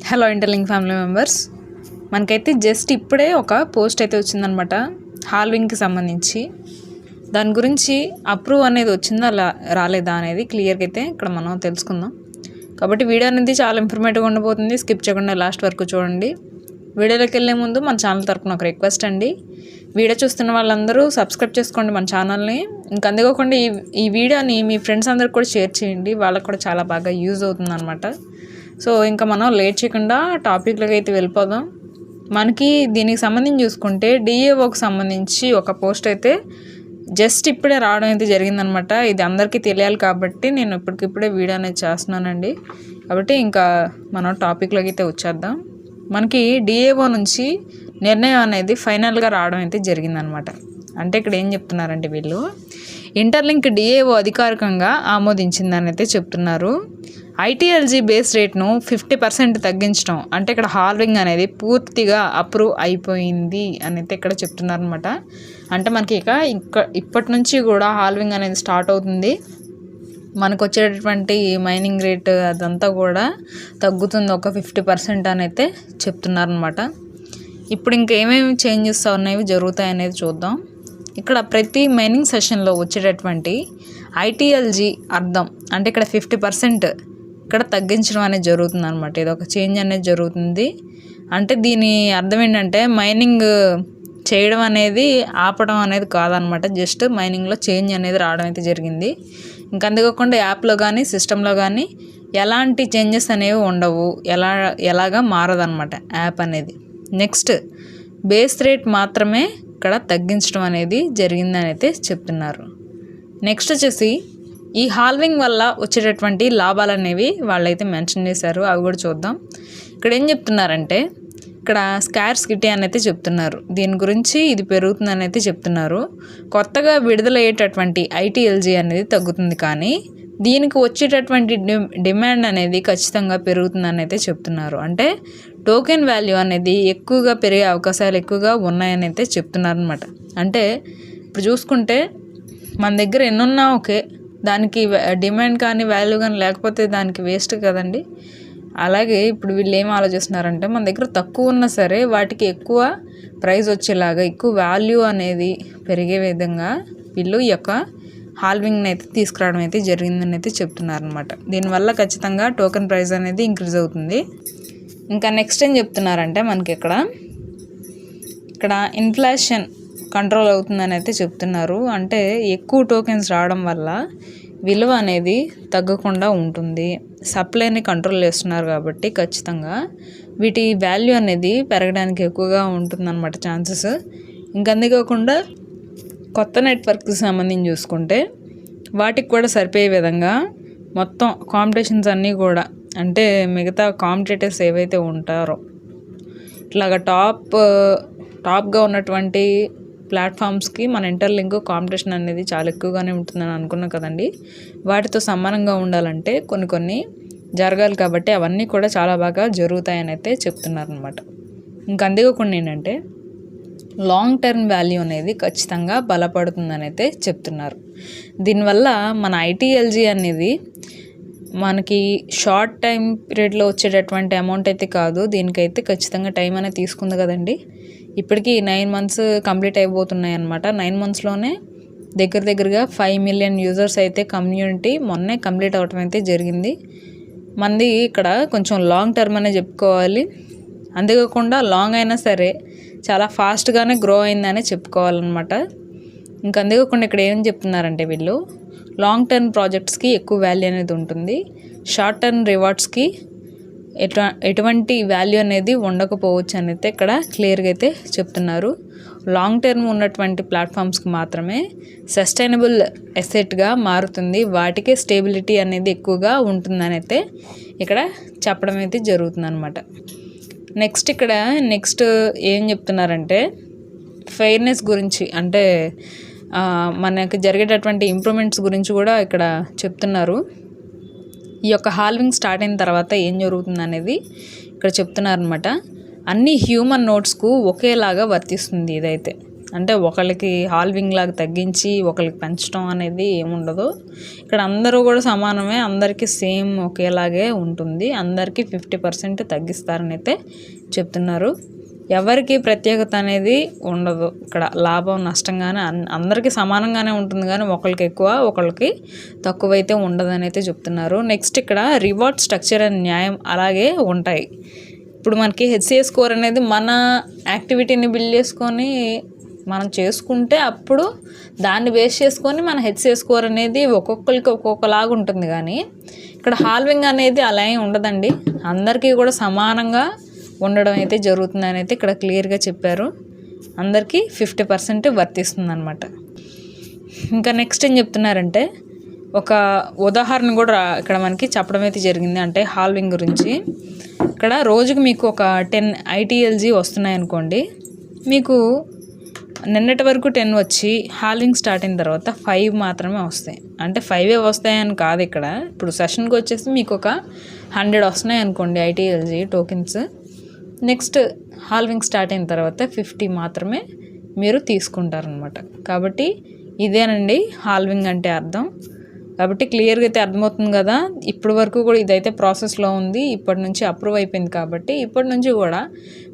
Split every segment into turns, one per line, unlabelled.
Hello interlink family members, మనకైతే just ఇప్పుడే ఒక పోస్ట్ అయితే వచ్చిందనమాట హాల్వింగ్కి సంబంధించి. దాని గురించి అప్రూవ్ అనేది వచ్చిందా రాలేదా అనేది క్లియర్గా అయితే ఇక్కడ మనం తెలుసుకుందాం. కాబట్టి వీడియో అనేది చాలా ఇన్ఫర్మేటివ్గా ఉండబోతుంది. స్కిప్ చేయకుండా లాస్ట్ వరకు చూడండి. వీడియోలోకి వెళ్ళే ముందు మన ఛానల్ తరపున ఒక రిక్వెస్ట్ అండి, వీడియో చూస్తున్న వాళ్ళందరూ సబ్స్క్రైబ్ చేసుకోండి మన ఛానల్ని. ఇంకా అందుకోకుండా ఈ వీడియోని మీ ఫ్రెండ్స్ అందరికి కూడా షేర్ చేయండి, వాళ్ళకు కూడా చాలా బాగా యూజ్ అవుతుంది అనమాట. సో ఇంకా మనం లేట్ చేయకుండా టాపిక్లోకి అయితే వెళ్ళిపోదాం. మనకి దీనికి సంబంధించి చూసుకుంటే డిఏఓకి సంబంధించి ఒక పోస్ట్ అయితే జస్ట్ ఇప్పుడే రావడం అయితే జరిగిందనమాట. ఇది అందరికీ తెలియాలి కాబట్టి నేను ఇప్పటికిప్పుడే వీడియో అనేది చేస్తున్నానండి. కాబట్టి ఇంకా మనం టాపిక్లోకి అయితే వచ్చేద్దాం. మనకి డిఏఓ నుంచి నిర్ణయం అనేది ఫైనల్గా రావడం అయితే జరిగిందనమాట. అంటే ఇక్కడ ఏం చెప్తున్నారంటే వీళ్ళు ఇంటర్లింక్ డిఏఓ అధికారికంగా ఆమోదించిందని అయితే చెప్తున్నారు. ఐటీఎల్జీ బేస్ రేట్ను 50% తగ్గించడం, అంటే ఇక్కడ హాల్వింగ్ అనేది పూర్తిగా అప్రూవ్ అయిపోయింది అని అయితే ఇక్కడ చెప్తున్నారనమాట. అంటే మనకి ఇప్పటి నుంచి కూడా హాల్వింగ్ అనేది స్టార్ట్ అవుతుంది. మనకు వచ్చేటటువంటి మైనింగ్ రేట్ అదంతా కూడా తగ్గుతుంది, ఒక 50% అని అయితే చెప్తున్నారనమాట. ఇప్పుడు ఇంకేమేమి చేంజెస్ అనేవి జరుగుతాయి అనేది చూద్దాం. ఇక్కడ ప్రతి మైనింగ్ సెషన్లో వచ్చేటటువంటి ఐటీఎల్జీ అర్థం, అంటే ఇక్కడ 50% ఇక్కడ తగ్గించడం అనేది జరుగుతుంది అనమాట. ఇది ఒక చేంజ్ అనేది జరుగుతుంది. అంటే దీని అర్థం ఏంటంటే మైనింగ్ చేయడం అనేది ఆపడం అనేది కాదనమాట, జస్ట్ మైనింగ్లో చేంజ్ అనేది రావడం అయితే జరిగింది. ఇంకా అందుకోకుండా యాప్లో కానీ సిస్టంలో కానీ ఎలాంటి చేంజెస్ అనేవి ఉండవు, ఎలాగా మారదనమాట యాప్ అనేది. నెక్స్ట్ బేస్ రేట్ మాత్రమే ఇక్కడ తగ్గించడం అనేది జరిగిందని అయితే చెప్తున్నారు. నెక్స్ట్ వచ్చేసి ఈ హాల్వింగ్ వల్ల వచ్చేటటువంటి లాభాలు అనేవి వాళ్ళైతే మెన్షన్ చేశారు, అవి కూడా చూద్దాం. ఇక్కడ ఏం చెప్తున్నారంటే ఇక్కడ స్కార్సిటీ అని అయితే చెప్తున్నారు. దీని గురించి ఇది పెరుగుతుందని అయితే చెప్తున్నారు. కొత్తగా విడుదలయ్యేటటువంటి ఐటీఎల్జీ అనేది తగ్గుతుంది, కానీ దీనికి వచ్చేటటువంటి డిమాండ్ అనేది ఖచ్చితంగా పెరుగుతుందని అయితే చెప్తున్నారు. అంటే టోకెన్ వాల్యూ అనేది ఎక్కువగా పెరిగే అవకాశాలు ఎక్కువగా ఉన్నాయని అయితే చెప్తున్నారు అనమాట. అంటే ఇప్పుడు చూసుకుంటే మన దగ్గర ఎన్నున్నా ఓకే, దానికి డిమాండ్ కానీ వాల్యూ కానీ లేకపోతే దానికి వేస్ట్ కదండి. అలాగే ఇప్పుడు వీళ్ళు ఏం ఆలోచిస్తున్నారంటే మన దగ్గర తక్కువ ఉన్నా సరే వాటికి ఎక్కువ ప్రైస్ వచ్చేలాగా, ఎక్కువ వాల్యూ అనేది పెరిగే విధంగా వీళ్ళు ఈ యొక్క హాల్వింగ్ని అయితే తీసుకురావడం అయితే జరిగిందని అయితే చెప్తున్నారనమాట. దీనివల్ల ఖచ్చితంగా టోకెన్ ప్రైస్ అనేది ఇంక్రీజ్ అవుతుంది. ఇంకా నెక్స్ట్ ఏం చెప్తున్నారంటే మనకి ఇక్కడ ఇన్ఫ్లేషన్ కంట్రోల్ అవుతుందని అయితే చెప్తున్నారు. అంటే ఎక్కువ టోకెన్స్ రావడం వల్ల విలువ అనేది తగ్గకుండా ఉంటుంది. సప్లైని కంట్రోల్ చేస్తున్నారు కాబట్టి ఖచ్చితంగా వీటి వాల్యూ అనేది పెరగడానికి ఎక్కువగా ఉంటుందన్నమాట ఛాన్సెస్. ఇంకా అంతేకాకుండా కొత్త నెట్వర్క్కి సంబంధించి చూసుకుంటే వాటికి కూడా సరిపోయే విధంగా మొత్తం కాంపిటీషన్స్ అన్నీ కూడా, అంటే మిగతా కాంపిటేటర్స్ ఏవైతే ఉంటారో ఇట్లాగా టాప్గా ఉన్నటువంటి ప్లాట్ఫామ్స్కి మన ఇంటర్లింక్ కాంపిటీషన్ అనేది చాలా ఎక్కువగానే ఉంటుందని అనుకున్నాం కదండి. వాటితో సమానంగా ఉండాలంటే కొన్ని జరగాలి, కాబట్టి అవన్నీ కూడా చాలా బాగా జరుగుతాయని అయితే చెప్తున్నారనమాట. ఇంకా అందుకోకుండా ఏంటంటే లాంగ్ టర్మ్ వాల్యూ అనేది ఖచ్చితంగా బలపడుతుందని అయితే చెప్తున్నారు. దీనివల్ల మన ఐటీఎల్జీ అనేది మనకి షార్ట్ టైం పీరియడ్లో వచ్చేటటువంటి అమౌంట్ అయితే కాదు, దీనికైతే ఖచ్చితంగా టైం అనేది తీసుకుంది కదండి. ఇప్పటికీ 9 months కంప్లీట్ అయిపోతున్నాయి అనమాట. 9 monthsలోనే దగ్గరగా 5 million యూజర్స్ అయితే కమ్యూనిటీ మొన్నే కంప్లీట్ అవ్వటం అయితే జరిగింది. మంది ఇక్కడ కొంచెం లాంగ్ టర్మ్ అనే చెప్పుకోవాలి. అంతేకాకుండా లాంగ్ అయినా సరే చాలా ఫాస్ట్గానే గ్రో అయిందనే చెప్పుకోవాలన్నమాట. ఇంకా అంతేకాకుండా ఇక్కడ ఏం చెప్తున్నారంటే వీళ్ళు లాంగ్ టర్మ్ ప్రాజెక్ట్స్కి ఎక్కువ వాల్యూ అనేది ఉంటుంది, షార్ట్ టర్మ్ రివార్డ్స్కి ఎటువంటి వాల్యూ అనేది ఉండకపోవచ్చు అని అయితే ఇక్కడ క్లియర్గా అయితే చెప్తున్నారు. లాంగ్ టర్మ్ ఉన్నటువంటి ప్లాట్ఫామ్స్కి మాత్రమే సస్టైనబుల్ ఎసెట్గా మారుతుంది, వాటికే స్టేబిలిటీ అనేది ఎక్కువగా ఉంటుందని అయితే ఇక్కడ చెప్పడం అయితే జరుగుతుంది అనమాట. నెక్స్ట్ ఏం చెప్తున్నారంటే ఫెయిర్నెస్ గురించి, అంటే మనకి జరిగేటటువంటి ఇంప్రూవ్మెంట్స్ గురించి కూడా ఇక్కడ చెప్తున్నారు. ఈ యొక్క హాల్వింగ్ స్టార్ట్ అయిన తర్వాత ఏం జరుగుతుంది అనేది ఇక్కడ చెప్తున్నారనమాట. అన్ని హ్యూమన్ నోట్స్కు ఒకేలాగా వర్తిస్తుంది ఇదైతే. అంటే ఒకళ్ళకి హాల్వింగ్ లాగా తగ్గించి ఒకళ్ళకి పెంచడం అనేది ఏముండదు. ఇక్కడ అందరూ కూడా సమానమే, అందరికీ సేమ్ ఒకేలాగే ఉంటుంది. అందరికీ 50% తగ్గిస్తారని అయితే చెప్తున్నారు. ఎవరికి ప్రత్యేకత అనేది ఉండదు. ఇక్కడ లాభం నష్టంగానే అందరికీ సమానంగానే ఉంటుంది, కానీ ఒకరికి ఎక్కువ ఒకరికి తక్కువ అయితే ఉండదని అయితే చెప్తున్నారు. నెక్స్ట్ ఇక్కడ రివార్డ్ స్ట్రక్చర్ అండ్ న్యాయం అలాగే ఉంటాయి. ఇప్పుడు మనకి హెచ్సిఏ స్కోర్ అనేది మన యాక్టివిటీని బిల్డ్ చేసుకొని మనం చేసుకుంటే అప్పుడు దాన్ని బేస్ చేసుకొని మన హెచ్సిఏ స్కోర్ అనేది ఒక్కొక్కరికి ఒక్కొక్కలాగా ఉంటుంది. కానీ ఇక్కడ హాల్వింగ్ అనేది అలా ఏం ఉండదండి, అందరికీ కూడా సమానంగా ఉండడం అయితే జరుగుతుందని అయితే ఇక్కడ క్లియర్గా చెప్పారు. అందరికీ 50% వర్తిస్తుంది అనమాట. ఇంకా నెక్స్ట్ ఏం చెప్తున్నారంటే ఒక ఉదాహరణ కూడా ఇక్కడ మనకి చెప్పడం అయితే జరిగింది. అంటే హాల్వింగ్ గురించి ఇక్కడ రోజుకి మీకు ఒక 10 ITLG వస్తున్నాయి అనుకోండి, మీకు నిన్నటి వరకు 10 వచ్చి హాల్వింగ్ స్టార్ట్ అయిన తర్వాత 5 మాత్రమే వస్తాయి. అంటే 5 వస్తాయని కాదు, ఇక్కడ ఇప్పుడు సెషన్కి వచ్చేసి మీకు ఒక 100 వస్తున్నాయి అనుకోండి ITLG tokens. Next halving start అయిన తర్వాత 50 మాత్రమే మీరు తీసుకుంటారనమాట. కాబట్టి ఇదేనండి హాల్వింగ్ అంటే అర్థం. కాబట్టి క్లియర్గా అయితే అర్థమవుతుంది కదా. ఇప్పటి వరకు కూడా ఇదైతే ప్రాసెస్లో ఉంది, ఇప్పటి నుంచి అప్రూవ్ అయిపోయింది. కాబట్టి ఇప్పటి నుంచి కూడా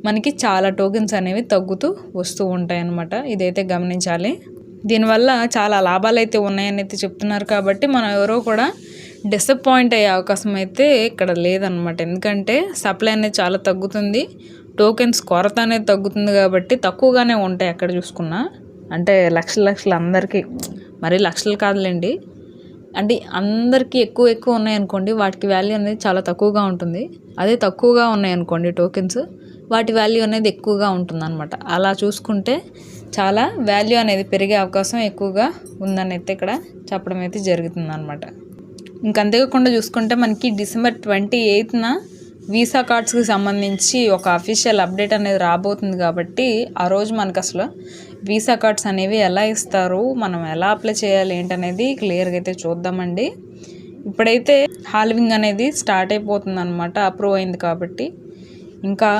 మనకి చాలా టోకెన్స్ అనేవి తగ్గుతూ వస్తూ ఉంటాయి అన్నమాట. ఇదైతే గమనించాలి. దీనివల్ల చాలా లాభాలు అయితే ఉన్నాయని అయితే చెప్తున్నారు. కాబట్టి మనం ఎవరో కూడా డిసప్పాయింట్ అయ్యే అవకాశం అయితే ఇక్కడ లేదనమాట. ఎందుకంటే సప్లై అనేది చాలా తగ్గుతుంది, టోకెన్స్ కొరత అనేది తగ్గుతుంది. కాబట్టి తక్కువగానే ఉంటాయి ఎక్కడ చూసుకున్నా. అంటే లక్షలు అందరికీ, మరి లక్షలు కాదులేండి, అంటే అందరికీ ఎక్కువ ఉన్నాయనుకోండి వాటికి వాల్యూ అనేది చాలా తక్కువగా ఉంటుంది. అదే తక్కువగా ఉన్నాయనుకోండి టోకెన్స్, వాటి వాల్యూ అనేది ఎక్కువగా ఉంటుంది అనమాట. అలా చూసుకుంటే చాలా వాల్యూ అనేది పెరిగే అవకాశం ఎక్కువగా ఉందని అయితే ఇక్కడ చెప్పడం అయితే జరుగుతుంది అనమాట. ఇంక అంతేకాకుండా చూసుకుంటే మనకి December 28న వీసా కార్డ్స్కి సంబంధించి ఒక అఫీషియల్ అప్డేట్ అనేది రాబోతుంది. కాబట్టి ఆ రోజు మనకు అసలు వీసా కార్డ్స్ అనేవి ఎలా ఇస్తారు, మనం ఎలా అప్లై చేయాలి ఏంటనేది క్లియర్గా అయితే చూద్దామండి. ఇప్పుడైతే హాల్వింగ్ అనేది స్టార్ట్ అయిపోతుంది అనమాట, అప్రూవ్ అయింది. కాబట్టి ఇంకా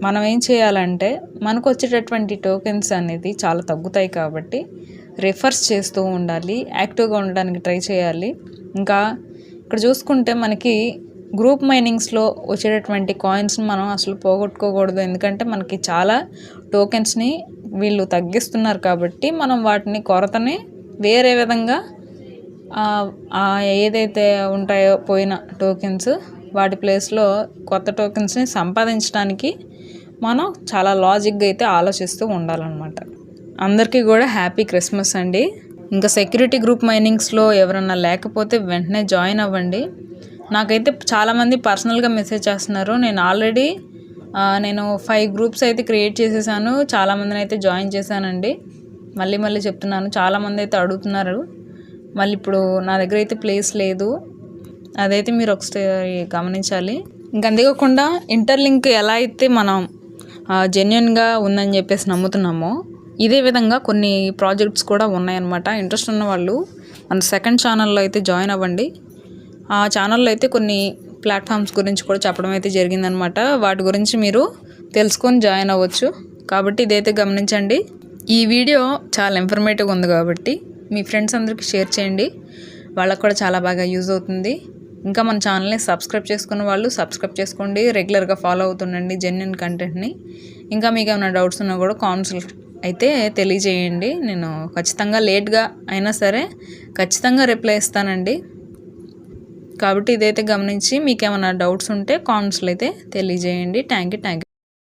మనం ఏం చేయాలంటే మనకు వచ్చేటటువంటి టోకెన్స్ అనేది చాలా తగ్గుతాయి. కాబట్టి రిఫర్స్ చేస్తూ ఉండాలి, యాక్టివ్గా ఉండడానికి ట్రై చేయాలి. ఇంకా ఇక్కడ చూసుకుంటే మనకి గ్రూప్ మైనింగ్స్లో వచ్చేటటువంటి కాయిన్స్ని మనం అసలు పోగొట్టుకోకూడదు. ఎందుకంటే మనకి చాలా టోకెన్స్ని వీళ్ళు తగ్గిస్తున్నారు. కాబట్టి మనం వాటిని కొరతని వేరే విధంగా ఏదైతే ఉంటాయో పోయిన టోకెన్స్ వాటి ప్లేస్లో కొత్త టోకెన్స్ని సంపాదించడానికి మనం చాలా లాజిక్గా అయితే ఆలోచిస్తూ ఉండాలన్నమాట. అందరికీ కూడా హ్యాపీ క్రిస్మస్ అండి. ఇంకా సెక్యూరిటీ గ్రూప్ మైనింగ్స్లో ఎవరన్నా లేకపోతే వెంటనే జాయిన్ అవ్వండి. నాకైతే చాలామంది పర్సనల్గా మెసేజ్ చేస్తున్నారు. నేను ఆల్రెడీ 5 గ్రూప్స్ అయితే క్రియేట్ చేసేసాను, చాలామందిని అయితే జాయిన్ చేశానండి. మళ్ళీ చెప్తున్నాను, చాలామంది అయితే అడుగుతున్నారు. మళ్ళీ ఇప్పుడు నా దగ్గర అయితే ప్లేస్ లేదు, అదైతే మీరు ఒకసారి గమనించాలి. ఇంకా అంతేకాకుండా ఇంటర్లింక్ ఎలా అయితే మనం జెన్యున్గా ఉందని చెప్పేసి నమ్ముతున్నామో, ఇదే విధంగా కొన్ని ప్రాజెక్ట్స్ కూడా ఉన్నాయన్నమాట. ఇంట్రెస్ట్ ఉన్న వాళ్ళు మన సెకండ్ ఛానల్లో అయితే జాయిన్ అవ్వండి. ఆ ఛానల్లో అయితే కొన్ని ప్లాట్ఫామ్స్ గురించి కూడా చెప్పడం అయితే జరిగిందనమాట. వాటి గురించి మీరు తెలుసుకొని జాయిన్ అవ్వచ్చు. కాబట్టి ఇదైతే గమనించండి. ఈ వీడియో చాలా ఇన్ఫర్మేటివ్గా ఉంది కాబట్టి మీ ఫ్రెండ్స్ అందరికీ షేర్ చేయండి, వాళ్ళకు కూడా చాలా బాగా యూజ్ అవుతుంది. ఇంకా మన ఛానల్ని సబ్స్క్రైబ్ చేసుకున్న వాళ్ళు సబ్స్క్రైబ్ చేసుకోండి, రెగ్యులర్గా ఫాలో అవుతుండండి జెన్యున్ కంటెంట్ని. ఇంకా మీకు ఏమైనా డౌట్స్ ఉన్నా కూడా కామెంట్స్ అయితే తెలియజేయండి. నేను ఖచ్చితంగా లేట్గా అయినా సరే ఖచ్చితంగా రిప్లై ఇస్తానండి. కాబట్టి ఇదైతే గమనించి మీకు ఏమైనా డౌట్స్ ఉంటే కామెంట్స్లో అయితే తెలియజేయండి. Thank you.